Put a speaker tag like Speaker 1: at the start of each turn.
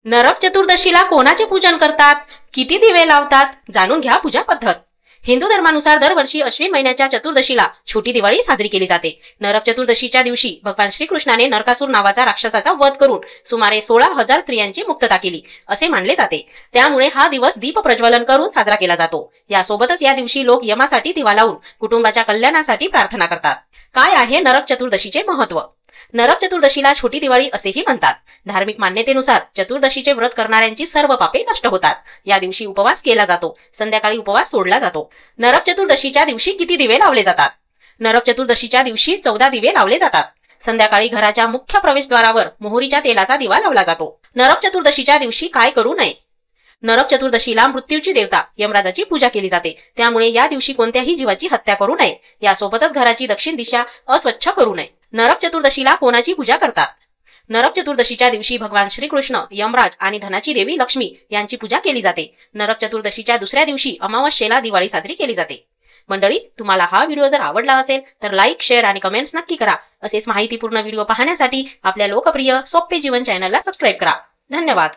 Speaker 1: नरक चतुर्दशीला कोणाचे पूजन करतात, किती दिवे लावतात, जाणून घ्या पूजा पद्धत। हिंदू धर्मानुसार दरवर्षी अश्विन महिन्याच्या चतुर्दशीला छोटी दिवाळी साजरी केली जाते। नरक चतुर्दशीच्या दिवशी भगवान श्रीकृष्णाने नरकासूर नावाचा राक्षसाचा वध करून सुमारे 16,000 स्त्रियांची मुक्तता केली असे मानले जाते। त्यामुळे हा दिवस दीप प्रज्वलन करून साजरा केला जातो। यासोबतच या दिवशी लोक यमासाठी दिवा लावून कुटुंबाच्या कल्याणासाठी प्रार्थना करतात। काय आहे नरक चतुर्दशीचे महत्त्व? नरक चतुर्दशीला छोटी दिवाळी असेही म्हणतात। धार्मिक मान्यतेनुसार चतुर्दशीचे व्रत करणाऱ्यांची सर्व पापे नष्ट होतात। या दिवशी उपवास केला जातो, संध्याकाळी उपवास सोडला जातो। नरक चतुर्दशीच्या दिवशी किती दिवे लावले जातात? नरक चतुर्दशीच्या दिवशी 14 दिवे लावले जातात। संध्याकाळी घराच्या मुख्य प्रवेशद्वारावर मोहरीच्या तेलाचा दिवा लावला जातो। नरक चतुर्दशीच्या दिवशी काय करू नये? नरक चतुर्दशीला मृत्यूची देवता यमराजाची पूजा केली जाते। त्यामुळे या दिवशी कोणत्याही जीवाची हत्या करू नये। यासोबतच घराची दक्षिण दिशा अस्वच्छ करू नये। नरक चतुर्दशीला कोणाची पूजा करतात? नरक चतुर्दशीच्या दिवशी भगवान श्रीकृष्ण, यमराज आणि धनाची देवी लक्ष्मी यांची पूजा केली जाते। नरक चतुर्दशीच्या दुसऱ्या दिवशी अमावस्येला दिवाळी साजरी केली जाते। मंडळी, तुम्हाला हा व्हिडिओ जर आवडला असेल तर लाईक, शेअर आणि कमेंट्स नक्की करा। असेच माहितीपूर्ण व्हिडिओ पाहण्यासाठी आपल्या लोकप्रिय सोपे जीवन चॅनलला सबस्क्राईब करा। धन्यवाद।